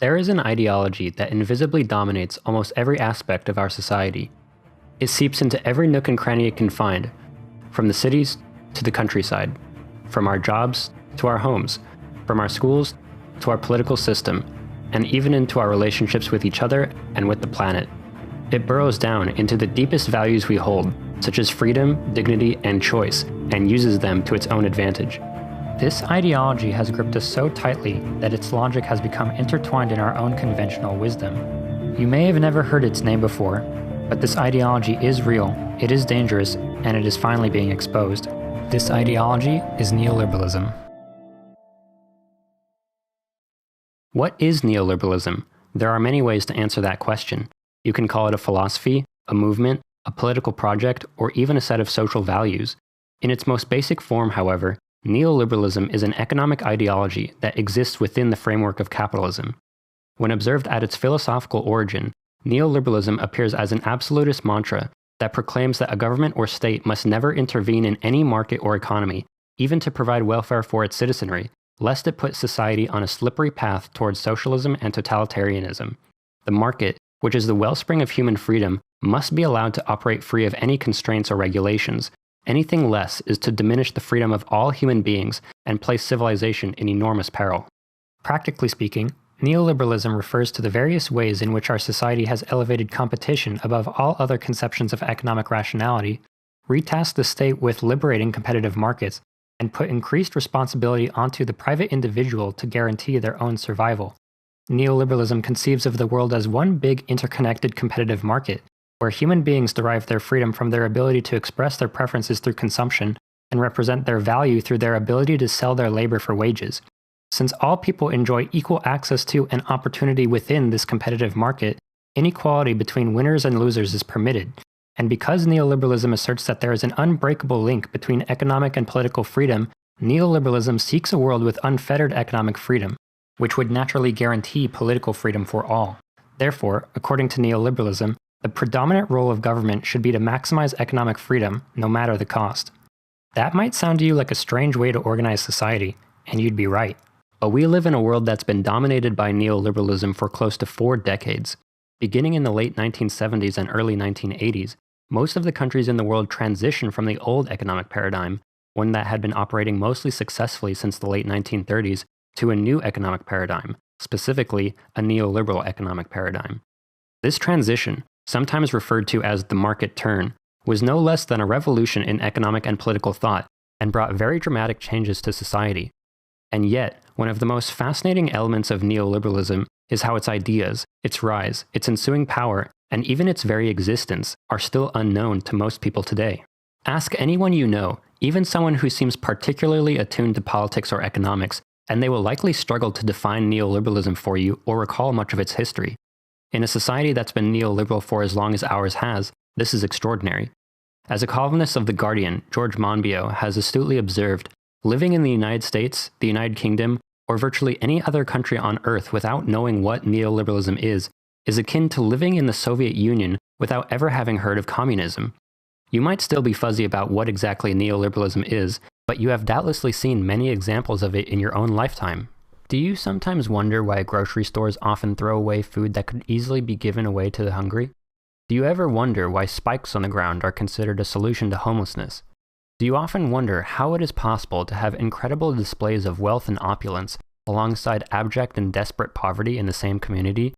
There is an ideology that invisibly dominates almost every aspect of our society. It seeps into every nook and cranny it can find, from the cities to the countryside, from our jobs to our homes, from our schools to our political system, and even into our relationships with each other and with the planet. It burrows down into the deepest values we hold, such as freedom, dignity, and choice, and uses them to its own advantage. This ideology has gripped us so tightly that its logic has become intertwined in our own conventional wisdom. You may have never heard its name before, but this ideology is real, it is dangerous, and it is finally being exposed. This ideology is neoliberalism. What is neoliberalism? There are many ways to answer that question. You can call it a philosophy, a movement, a political project, or even a set of social values. In its most basic form, however, neoliberalism is an economic ideology that exists within the framework of capitalism. When observed at its philosophical origin, neoliberalism appears as an absolutist mantra that proclaims that a government or state must never intervene in any market or economy, even to provide welfare for its citizenry, lest it put society on a slippery path towards socialism and totalitarianism. The market, which is the wellspring of human freedom, must be allowed to operate free of any constraints or regulations. Anything less is to diminish the freedom of all human beings and place civilization in enormous peril. Practically speaking, neoliberalism refers to the various ways in which our society has elevated competition above all other conceptions of economic rationality, retasked the state with liberating competitive markets, and put increased responsibility onto the private individual to guarantee their own survival. Neoliberalism conceives of the world as one big interconnected competitive market, where human beings derive their freedom from their ability to express their preferences through consumption and represent their value through their ability to sell their labor for wages. Since all people enjoy equal access to and opportunity within this competitive market, inequality between winners and losers is permitted. And because neoliberalism asserts that there is an unbreakable link between economic and political freedom, neoliberalism seeks a world with unfettered economic freedom, which would naturally guarantee political freedom for all. Therefore, according to neoliberalism, the predominant role of government should be to maximize economic freedom, no matter the cost. That might sound to you like a strange way to organize society, and you'd be right. But we live in a world that's been dominated by neoliberalism for close to 4 decades. Beginning in the late 1970s and early 1980s, most of the countries in the world transitioned from the old economic paradigm, one that had been operating mostly successfully since the late 1930s, to a new economic paradigm, specifically a neoliberal economic paradigm. This transition, sometimes referred to as the market turn, was no less than a revolution in economic and political thought, and brought very dramatic changes to society. And yet, one of the most fascinating elements of neoliberalism is how its ideas, its rise, its ensuing power, and even its very existence are still unknown to most people today. Ask anyone you know, even someone who seems particularly attuned to politics or economics, and they will likely struggle to define neoliberalism for you or recall much of its history. In a society that's been neoliberal for as long as ours has, this is extraordinary. As a columnist of The Guardian, George Monbiot has astutely observed, living in the United States, the United Kingdom, or virtually any other country on Earth without knowing what neoliberalism is akin to living in the Soviet Union without ever having heard of communism. You might still be fuzzy about what exactly neoliberalism is, but you have doubtlessly seen many examples of it in your own lifetime. Do you sometimes wonder why grocery stores often throw away food that could easily be given away to the hungry? Do you ever wonder why spikes on the ground are considered a solution to homelessness? Do you often wonder how it is possible to have incredible displays of wealth and opulence alongside abject and desperate poverty in the same community?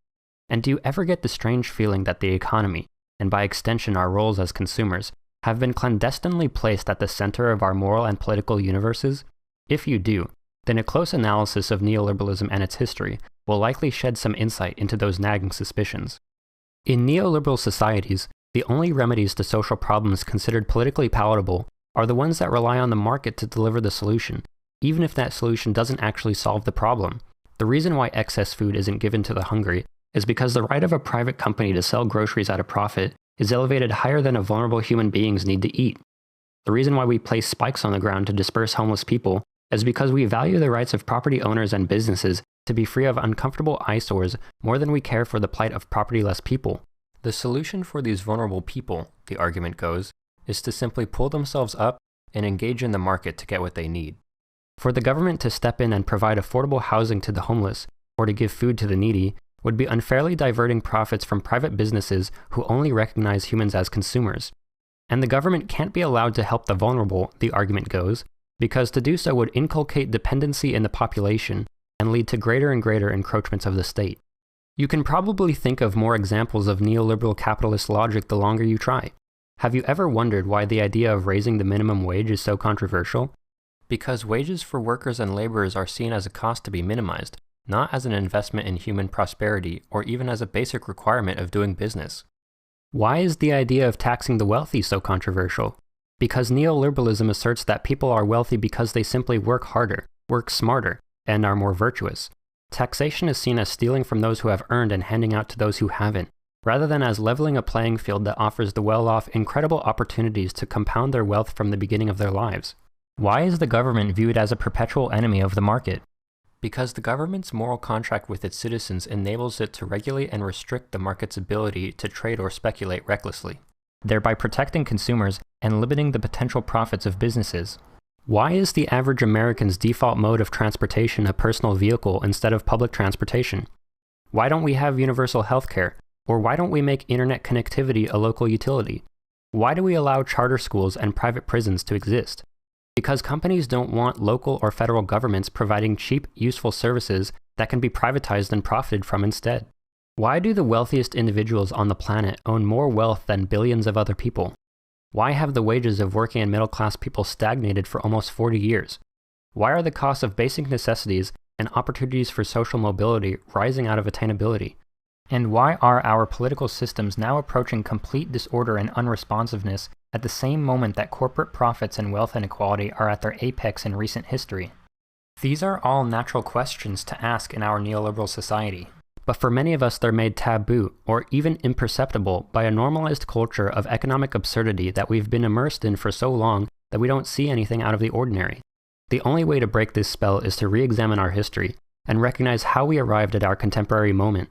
And do you ever get the strange feeling that the economy, and by extension our roles as consumers, have been clandestinely placed at the center of our moral and political universes? If you do, then a close analysis of neoliberalism and its history will likely shed some insight into those nagging suspicions. In neoliberal societies, the only remedies to social problems considered politically palatable are the ones that rely on the market to deliver the solution, even if that solution doesn't actually solve the problem. The reason why excess food isn't given to the hungry is because the right of a private company to sell groceries at a profit is elevated higher than a vulnerable human beings need to eat. The reason why we place spikes on the ground to disperse homeless people is because we value the rights of property owners and businesses to be free of uncomfortable eyesores more than we care for the plight of propertyless people. The solution for these vulnerable people, the argument goes, is to simply pull themselves up and engage in the market to get what they need. For the government to step in and provide affordable housing to the homeless or to give food to the needy, would be unfairly diverting profits from private businesses who only recognize humans as consumers. And the government can't be allowed to help the vulnerable, the argument goes, because to do so would inculcate dependency in the population and lead to greater and greater encroachments of the state. You can probably think of more examples of neoliberal capitalist logic the longer you try. Have you ever wondered why the idea of raising the minimum wage is so controversial? Because wages for workers and laborers are seen as a cost to be minimized, not as an investment in human prosperity or even as a basic requirement of doing business. Why is the idea of taxing the wealthy so controversial? Because neoliberalism asserts that people are wealthy because they simply work harder, work smarter, and are more virtuous. Taxation is seen as stealing from those who have earned and handing out to those who haven't, rather than as leveling a playing field that offers the well-off incredible opportunities to compound their wealth from the beginning of their lives. Why is the government viewed as a perpetual enemy of the market? Because the government's moral contract with its citizens enables it to regulate and restrict the market's ability to trade or speculate recklessly, thereby protecting consumers and limiting the potential profits of businesses. Why is the average American's default mode of transportation a personal vehicle instead of public transportation? Why don't we have universal healthcare? Or why don't we make internet connectivity a local utility? Why do we allow charter schools and private prisons to exist? Because companies don't want local or federal governments providing cheap, useful services that can be privatized and profited from instead. Why do the wealthiest individuals on the planet own more wealth than billions of other people? Why have the wages of working and middle-class people stagnated for almost 40 years? Why are the costs of basic necessities and opportunities for social mobility rising out of attainability? And why are our political systems now approaching complete disorder and unresponsiveness at the same moment that corporate profits and wealth inequality are at their apex in recent history? These are all natural questions to ask in our neoliberal society. But for many of us, they're made taboo, or even imperceptible, by a normalized culture of economic absurdity that we've been immersed in for so long that we don't see anything out of the ordinary. The only way to break this spell is to re-examine our history and recognize how we arrived at our contemporary moment.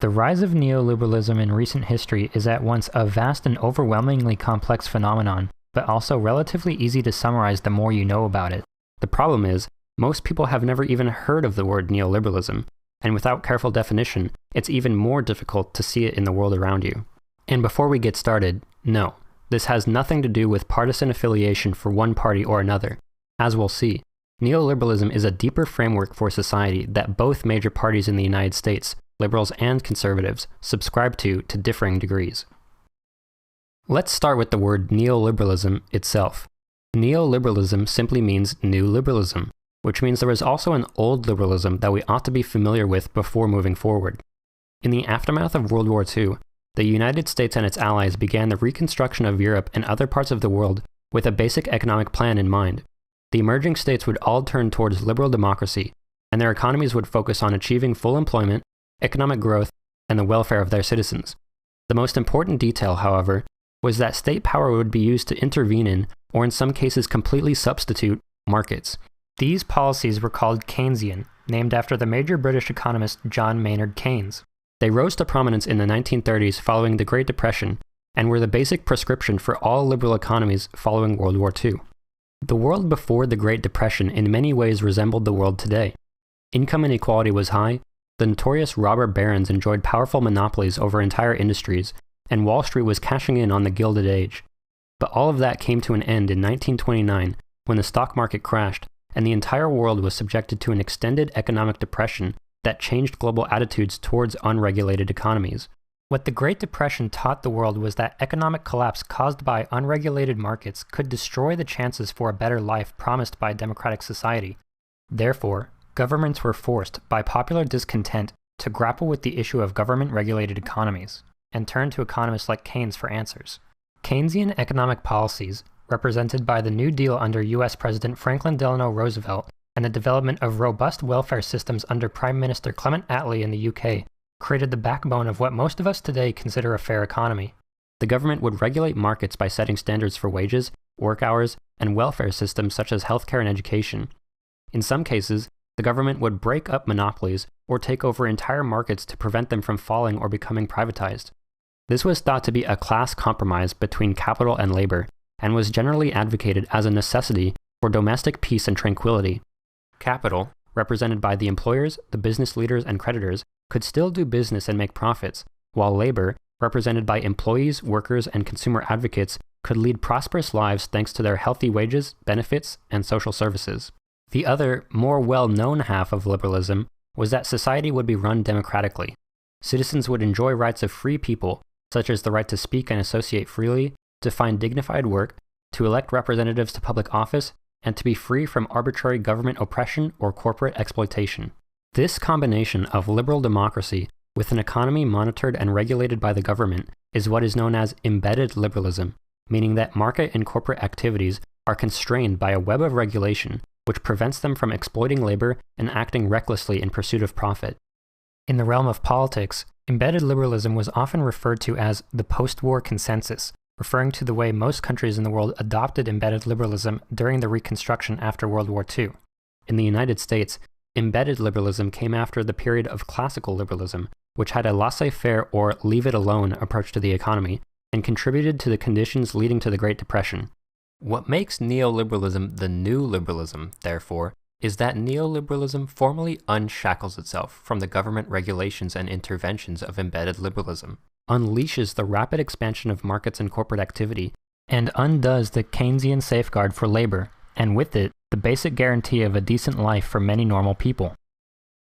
The rise of neoliberalism in recent history is at once a vast and overwhelmingly complex phenomenon, but also relatively easy to summarize the more you know about it. The problem is, most people have never even heard of the word neoliberalism, and without careful definition, it's even more difficult to see it in the world around you. And before we get started, no, this has nothing to do with partisan affiliation for one party or another. As we'll see, neoliberalism is a deeper framework for society that both major parties in the United States, liberals and conservatives, subscribe to differing degrees. Let's start with the word neoliberalism itself. Neoliberalism simply means new liberalism, which means there is also an old liberalism that we ought to be familiar with before moving forward. In the aftermath of World War II, the United States and its allies began the reconstruction of Europe and other parts of the world with a basic economic plan in mind. The emerging states would all turn towards liberal democracy, and their economies would focus on achieving full employment, economic growth, and the welfare of their citizens. The most important detail, however, was that state power would be used to intervene in, or in some cases completely substitute, markets. These policies were called Keynesian, named after the major British economist John Maynard Keynes. They rose to prominence in the 1930s following the Great Depression, and were the basic prescription for all liberal economies following World War II. The world before the Great Depression in many ways resembled the world today. Income inequality was high, the notorious robber barons enjoyed powerful monopolies over entire industries, and Wall Street was cashing in on the Gilded Age. But all of that came to an end in 1929 when the stock market crashed, and the entire world was subjected to an extended economic depression that changed global attitudes towards unregulated economies. What the Great Depression taught the world was that economic collapse caused by unregulated markets could destroy the chances for a better life promised by a democratic society. Therefore, governments were forced, by popular discontent, to grapple with the issue of government-regulated economies, and turn to economists like Keynes for answers. Keynesian economic policies, represented by the New Deal under U.S. President Franklin Delano Roosevelt and the development of robust welfare systems under Prime Minister Clement Attlee in the UK, created the backbone of what most of us today consider a fair economy. The government would regulate markets by setting standards for wages, work hours, and welfare systems such as healthcare and education. In some cases, the government would break up monopolies or take over entire markets to prevent them from falling or becoming privatized. This was thought to be a class compromise between capital and labor, and was generally advocated as a necessity for domestic peace and tranquility. Capital, represented by the employers, the business leaders, and creditors, could still do business and make profits, while labor, represented by employees, workers, and consumer advocates, could lead prosperous lives thanks to their healthy wages, benefits, and social services. The other, more well-known half of liberalism was that society would be run democratically. Citizens would enjoy rights of free people, such as the right to speak and associate freely, to find dignified work, to elect representatives to public office, and to be free from arbitrary government oppression or corporate exploitation. This combination of liberal democracy with an economy monitored and regulated by the government is what is known as embedded liberalism, meaning that market and corporate activities are constrained by a web of regulation which prevents them from exploiting labor and acting recklessly in pursuit of profit. In the realm of politics, embedded liberalism was often referred to as the post-war consensus, referring to the way most countries in the world adopted embedded liberalism during the Reconstruction after World War II. In the United States, embedded liberalism came after the period of classical liberalism, which had a laissez-faire or leave-it-alone approach to the economy, and contributed to the conditions leading to the Great Depression. What makes neoliberalism the new liberalism, therefore, is that neoliberalism formally unshackles itself from the government regulations and interventions of embedded liberalism, unleashes the rapid expansion of markets and corporate activity, and undoes the Keynesian safeguard for labor, and with it, the basic guarantee of a decent life for many normal people.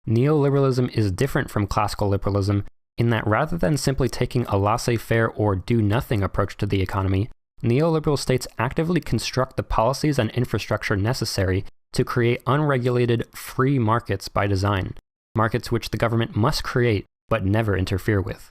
Neoliberalism is different from classical liberalism in that rather than simply taking a laissez-faire or do-nothing approach to the economy, neoliberal states actively construct the policies and infrastructure necessary to create unregulated, free markets by design, markets which the government must create but never interfere with.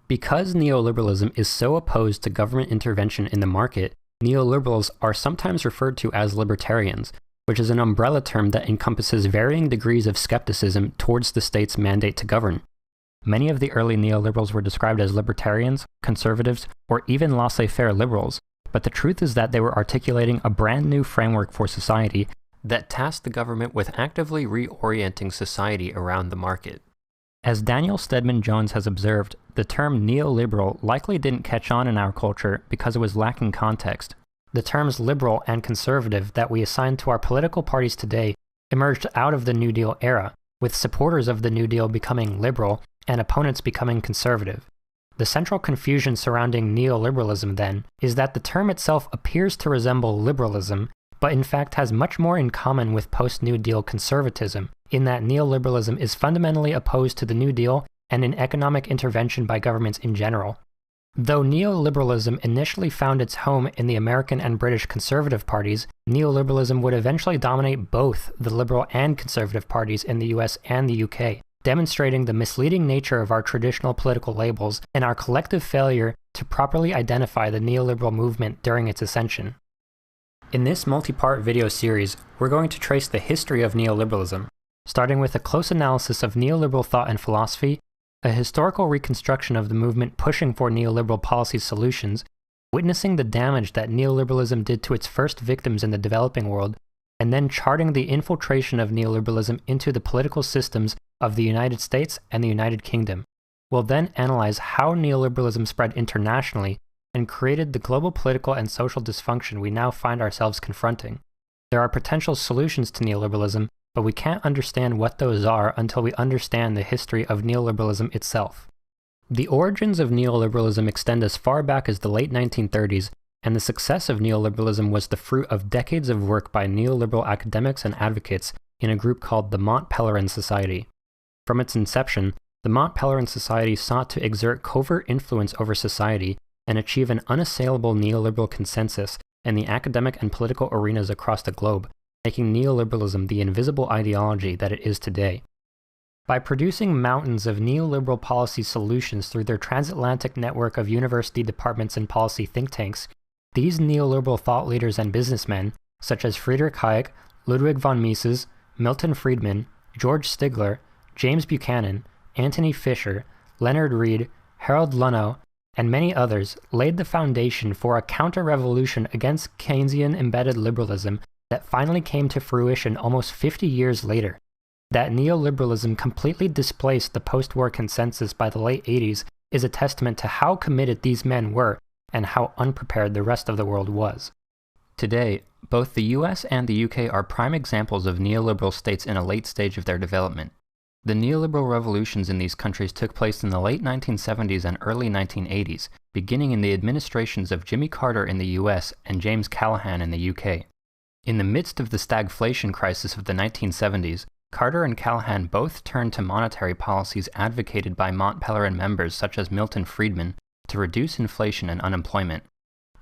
Because neoliberalism is so opposed to government intervention in the market, neoliberals are sometimes referred to as libertarians, which is an umbrella term that encompasses varying degrees of skepticism towards the state's mandate to govern. Many of the early neoliberals were described as libertarians, conservatives, or even laissez-faire liberals, but the truth is that they were articulating a brand new framework for society that tasked the government with actively reorienting society around the market. As Daniel Stedman Jones has observed, the term neoliberal likely didn't catch on in our culture because it was lacking context. The terms liberal and conservative that we assign to our political parties today emerged out of the New Deal era, with supporters of the New Deal becoming liberal and opponents becoming conservative. The central confusion surrounding neoliberalism, then, is that the term itself appears to resemble liberalism, but in fact has much more in common with post-New Deal conservatism, in that neoliberalism is fundamentally opposed to the New Deal and in economic intervention by governments in general. Though neoliberalism initially found its home in the American and British conservative parties, neoliberalism would eventually dominate both the liberal and conservative parties in the US and the UK, demonstrating the misleading nature of our traditional political labels and our collective failure to properly identify the neoliberal movement during its ascension. In this multi-part video series, we're going to trace the history of neoliberalism, starting with a close analysis of neoliberal thought and philosophy, a historical reconstruction of the movement pushing for neoliberal policy solutions, witnessing the damage that neoliberalism did to its first victims in the developing world, and then charting the infiltration of neoliberalism into the political systems of the United States and the United Kingdom. We'll then analyze how neoliberalism spread internationally and created the global political and social dysfunction we now find ourselves confronting. There are potential solutions to neoliberalism, but we can't understand what those are until we understand the history of neoliberalism itself. The origins of neoliberalism extend as far back as the late 1930s, and the success of neoliberalism was the fruit of decades of work by neoliberal academics and advocates in a group called the Mont Pelerin Society. From its inception, the Mont Pelerin Society sought to exert covert influence over society and achieve an unassailable neoliberal consensus in the academic and political arenas across the globe, making neoliberalism the invisible ideology that it is today. By producing mountains of neoliberal policy solutions through their transatlantic network of university departments and policy think tanks, these neoliberal thought leaders and businessmen, such as Friedrich Hayek, Ludwig von Mises, Milton Friedman, George Stigler, James Buchanan, Anthony Fisher, Leonard Read, Harold Lunow, and many others, laid the foundation for a counter-revolution against Keynesian embedded liberalism that finally came to fruition almost 50 years later. That neoliberalism completely displaced the post-war consensus by the late 80s is a testament to how committed these men were and how unprepared the rest of the world was. Today, Both the US and the UK are prime examples of neoliberal states in a late stage of their development. The neoliberal revolutions in these countries took place in the late 1970s and early 1980s, beginning in the administrations of Jimmy Carter in the US and James Callaghan in the UK. In the midst of the stagflation crisis of the 1970s, Carter and Callaghan both turned to monetary policies advocated by Mont Pelerin members such as Milton Friedman to reduce inflation and unemployment.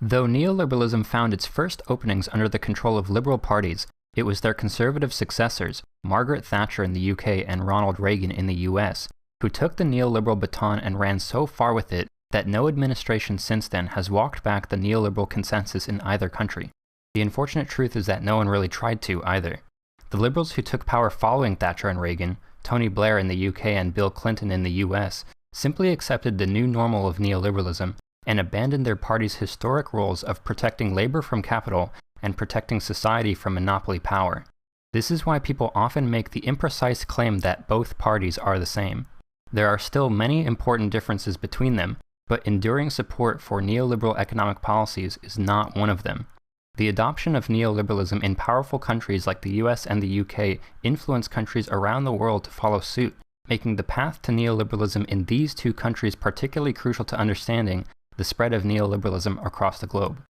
Though neoliberalism found its first openings under the control of liberal parties, it was their conservative successors, Margaret Thatcher in the UK and Ronald Reagan in the US, who took the neoliberal baton and ran so far with it that no administration since then has walked back the neoliberal consensus in either country. The unfortunate truth is that no one really tried to either. The liberals who took power following Thatcher and Reagan, Tony Blair in the UK and Bill Clinton in the US, simply accepted the new normal of neoliberalism and abandoned their party's historic roles of protecting labor from capital and protecting society from monopoly power. This is why people often make the imprecise claim that both parties are the same. There are still many important differences between them, but enduring support for neoliberal economic policies is not one of them. The adoption of neoliberalism in powerful countries like the US and the UK influenced countries around the world to follow suit, making the path to neoliberalism in these two countries particularly crucial to understanding the spread of neoliberalism across the globe.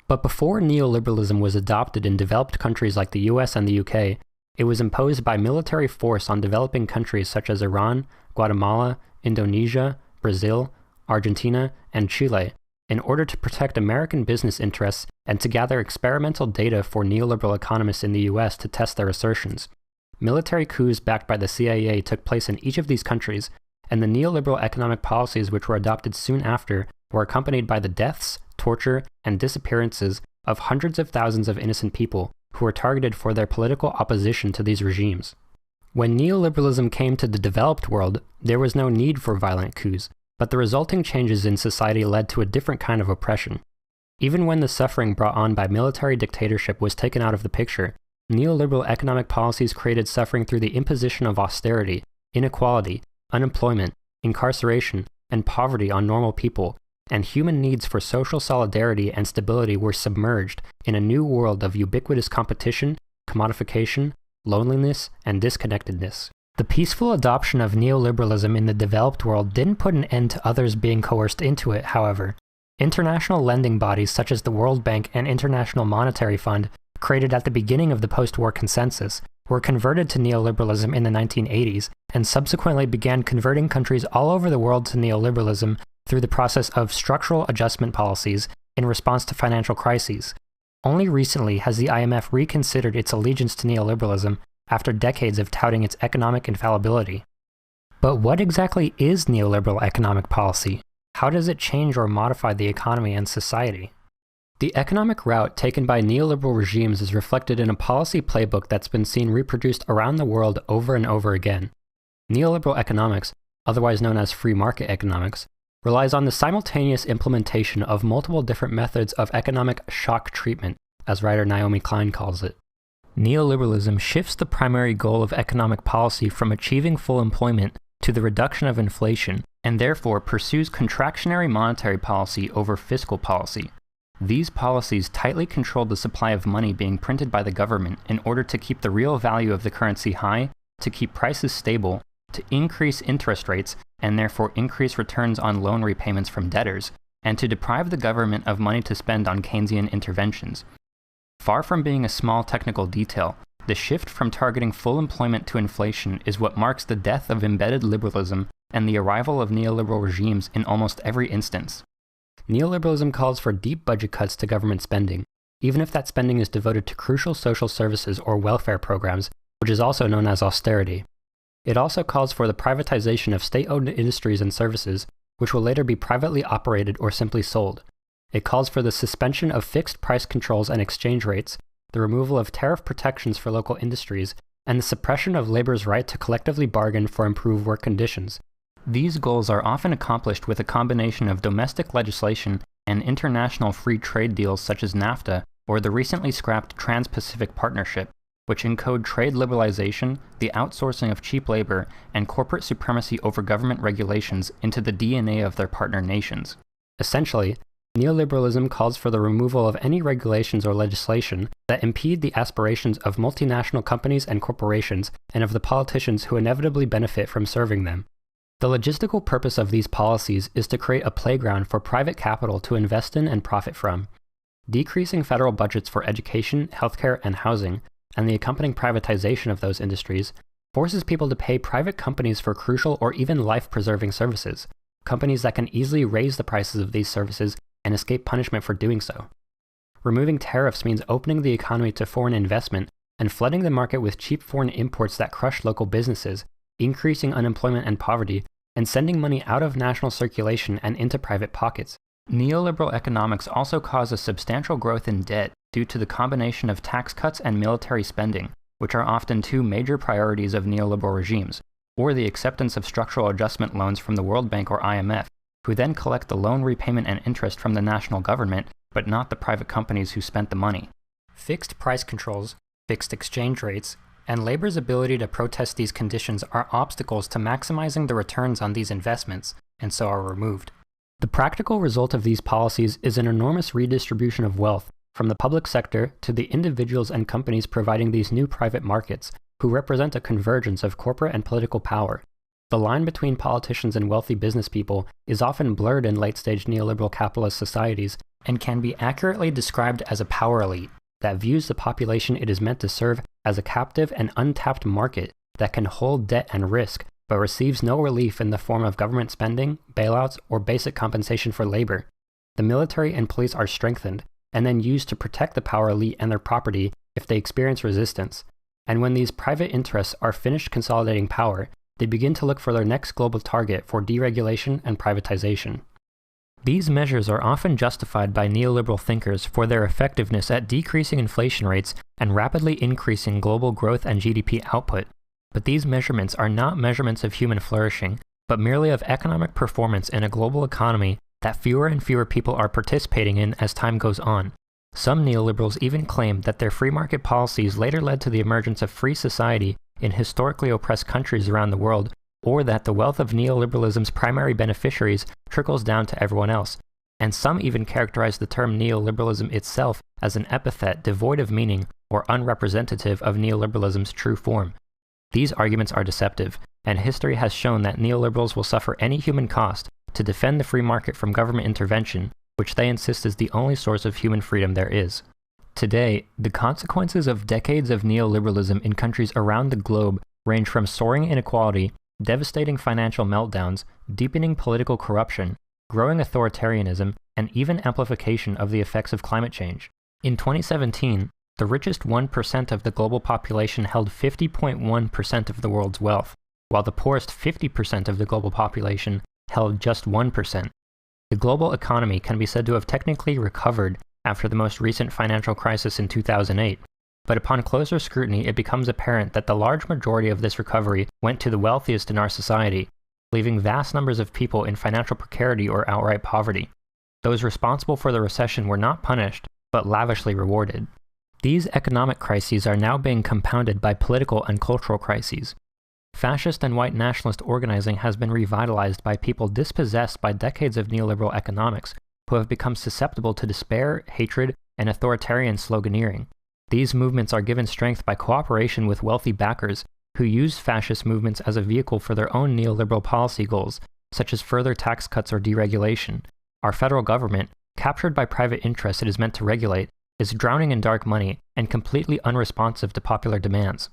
But before neoliberalism was adopted in developed countries like the US and the UK, it was imposed by military force on developing countries such as Iran, Guatemala, Indonesia, Brazil, Argentina, and Chile, in order to protect American business interests and to gather experimental data for neoliberal economists in the US to test their assertions. Military coups backed by the CIA took place in each of these countries, and the neoliberal economic policies which were adopted soon after were accompanied by the deaths, torture, and disappearances of hundreds of thousands of innocent people who were targeted for their political opposition to these regimes. When neoliberalism came to the developed world, there was no need for violent coups, but the resulting changes in society led to a different kind of oppression. Even when the suffering brought on by military dictatorship was taken out of the picture, neoliberal economic policies created suffering through the imposition of austerity, inequality, unemployment, incarceration, and poverty on normal people, and human needs for social solidarity and stability were submerged in a new world of ubiquitous competition, commodification, loneliness, and disconnectedness. The peaceful adoption of neoliberalism in the developed world didn't put an end to others being coerced into it, however. International lending bodies such as the World Bank and International Monetary Fund, created at the beginning of the post-war consensus, were converted to neoliberalism in the 1980s and subsequently began converting countries all over the world to neoliberalism through the process of structural adjustment policies in response to financial crises. Only recently has the IMF reconsidered its allegiance to neoliberalism after decades of touting its economic infallibility. But what exactly is neoliberal economic policy? How does it change or modify the economy and society? The economic route taken by neoliberal regimes is reflected in a policy playbook that's been seen reproduced around the world over and over again. Neoliberal economics, otherwise known as free market economics, relies on the simultaneous implementation of multiple different methods of economic shock treatment, as writer Naomi Klein calls it. Neoliberalism shifts the primary goal of economic policy from achieving full employment to the reduction of inflation, and therefore pursues contractionary monetary policy over fiscal policy. These policies tightly control the supply of money being printed by the government in order to keep the real value of the currency high, to keep prices stable, to increase interest rates, and therefore increase returns on loan repayments from debtors, and to deprive the government of money to spend on Keynesian interventions. Far from being a small technical detail, the shift from targeting full employment to inflation is what marks the death of embedded liberalism and the arrival of neoliberal regimes in almost every instance. Neoliberalism calls for deep budget cuts to government spending, even if that spending is devoted to crucial social services or welfare programs, which is also known as austerity. It also calls for the privatization of state-owned industries and services, which will later be privately operated or simply sold. It calls for the suspension of fixed price controls and exchange rates, the removal of tariff protections for local industries, and the suppression of labor's right to collectively bargain for improved work conditions. These goals are often accomplished with a combination of domestic legislation and international free trade deals such as NAFTA or the recently scrapped Trans-Pacific Partnership, which encode trade liberalization, the outsourcing of cheap labor, and corporate supremacy over government regulations into the DNA of their partner nations. Essentially, Neoliberalism calls for the removal of any regulations or legislation that impede the aspirations of multinational companies and corporations and of the politicians who inevitably benefit from serving them. The logistical purpose of these policies is to create a playground for private capital to invest in and profit from. Decreasing federal budgets for education, healthcare, and housing, and the accompanying privatization of those industries, forces people to pay private companies for crucial or even life-preserving services, companies that can easily raise the prices of these services and escape punishment for doing so. Removing tariffs means opening the economy to foreign investment and flooding the market with cheap foreign imports that crush local businesses, increasing unemployment and poverty, and sending money out of national circulation and into private pockets. Neoliberal economics also causes substantial growth in debt due to the combination of tax cuts and military spending, which are often two major priorities of neoliberal regimes, or the acceptance of structural adjustment loans from the World Bank or IMF, who then collect the loan repayment and interest from the national government, but not the private companies who spent the money. Fixed price controls, fixed exchange rates, and labor's ability to protest these conditions are obstacles to maximizing the returns on these investments, and so are removed. The practical result of these policies is an enormous redistribution of wealth from the public sector to the individuals and companies providing these new private markets, who represent a convergence of corporate and political power. The line between politicians and wealthy business people is often blurred in late-stage neoliberal capitalist societies and can be accurately described as a power elite that views the population it is meant to serve as a captive and untapped market that can hold debt and risk, but receives no relief in the form of government spending, bailouts, or basic compensation for labor. The military and police are strengthened, and then used to protect the power elite and their property if they experience resistance. And when these private interests are finished consolidating power, they begin to look for their next global target for deregulation and privatization. These measures are often justified by neoliberal thinkers for their effectiveness at decreasing inflation rates and rapidly increasing global growth and GDP output. But these measurements are not measurements of human flourishing, but merely of economic performance in a global economy that fewer and fewer people are participating in as time goes on. Some neoliberals even claim that their free market policies later led to the emergence of free society in historically oppressed countries around the world, or that the wealth of neoliberalism's primary beneficiaries trickles down to everyone else. And some even characterize the term neoliberalism itself as an epithet devoid of meaning or unrepresentative of neoliberalism's true form. These arguments are deceptive, and history has shown that neoliberals will suffer any human cost to defend the free market from government intervention, which they insist is the only source of human freedom there is. Today, the consequences of decades of neoliberalism in countries around the globe range from soaring inequality, devastating financial meltdowns, deepening political corruption, growing authoritarianism, and even amplification of the effects of climate change. In 2017, the richest 1% of the global population held 50.1% of the world's wealth, while the poorest 50% of the global population held just 1%. The global economy can be said to have technically recovered after the most recent financial crisis in 2008, but upon closer scrutiny it becomes apparent that the large majority of this recovery went to the wealthiest in our society, leaving vast numbers of people in financial precarity or outright poverty. Those responsible for the recession were not punished, but lavishly rewarded. These economic crises are now being compounded by political and cultural crises. Fascist and white nationalist organizing has been revitalized by people dispossessed by decades of neoliberal economics, who have become susceptible to despair, hatred, and authoritarian sloganeering. These movements are given strength by cooperation with wealthy backers who use fascist movements as a vehicle for their own neoliberal policy goals, such as further tax cuts or deregulation. Our federal government, captured by private interests it is meant to regulate, is drowning in dark money and completely unresponsive to popular demands.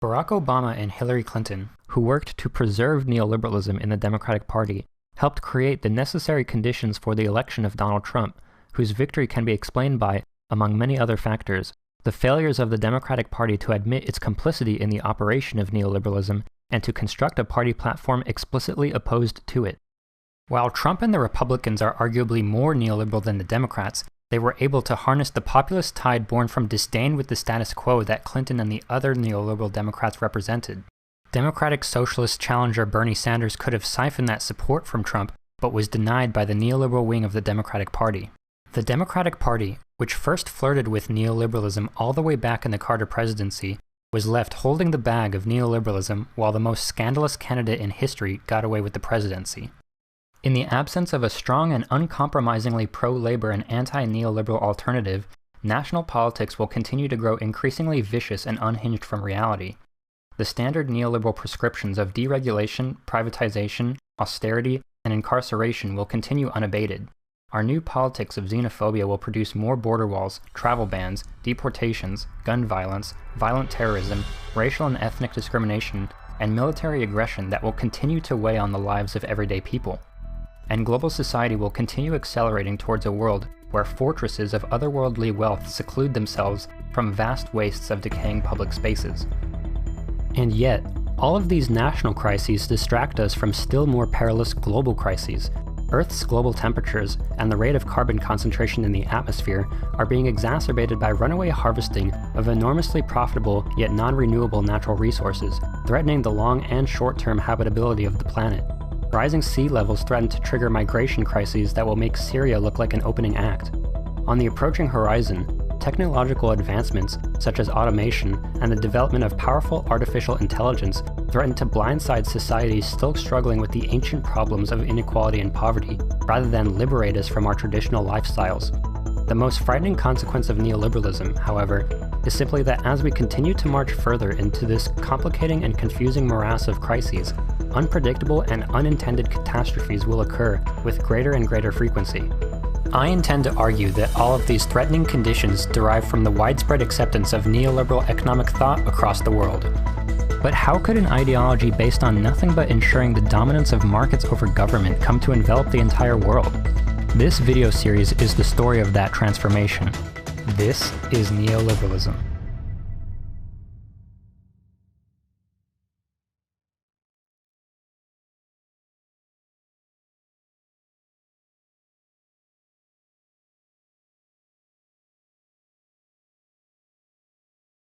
Barack Obama and Hillary Clinton, who worked to preserve neoliberalism in the Democratic Party, helped create the necessary conditions for the election of Donald Trump, whose victory can be explained by, among many other factors, the failures of the Democratic Party to admit its complicity in the operation of neoliberalism and to construct a party platform explicitly opposed to it. While Trump and the Republicans are arguably more neoliberal than the Democrats, they were able to harness the populist tide born from disdain with the status quo that Clinton and the other neoliberal Democrats represented. Democratic socialist challenger Bernie Sanders could have siphoned that support from Trump, but was denied by the neoliberal wing of the Democratic Party. The Democratic Party, which first flirted with neoliberalism all the way back in the Carter presidency, was left holding the bag of neoliberalism while the most scandalous candidate in history got away with the presidency. In the absence of a strong and uncompromisingly pro-labor and anti-neoliberal alternative, national politics will continue to grow increasingly vicious and unhinged from reality. The standard neoliberal prescriptions of deregulation, privatization, austerity, and incarceration will continue unabated. Our new politics of xenophobia will produce more border walls, travel bans, deportations, gun violence, violent terrorism, racial and ethnic discrimination, and military aggression that will continue to weigh on the lives of everyday people. And global society will continue accelerating towards a world where fortresses of otherworldly wealth seclude themselves from vast wastes of decaying public spaces. And yet, all of these national crises distract us from still more perilous global crises. Earth's global temperatures and the rate of carbon concentration in the atmosphere are being exacerbated by runaway harvesting of enormously profitable yet non-renewable natural resources, threatening the long and short-term habitability of the planet. Rising sea levels threaten to trigger migration crises that will make Syria look like an opening act. On the approaching horizon, technological advancements such as automation and the development of powerful artificial intelligence threaten to blindside societies still struggling with the ancient problems of inequality and poverty, rather than liberate us from our traditional lifestyles. The most frightening consequence of neoliberalism, however, is simply that as we continue to march further into this complicating and confusing morass of crises, unpredictable and unintended catastrophes will occur with greater and greater frequency. I intend to argue that all of these threatening conditions derive from the widespread acceptance of neoliberal economic thought across the world. But how could an ideology based on nothing but ensuring the dominance of markets over government come to envelop the entire world? This video series is the story of that transformation. This is neoliberalism.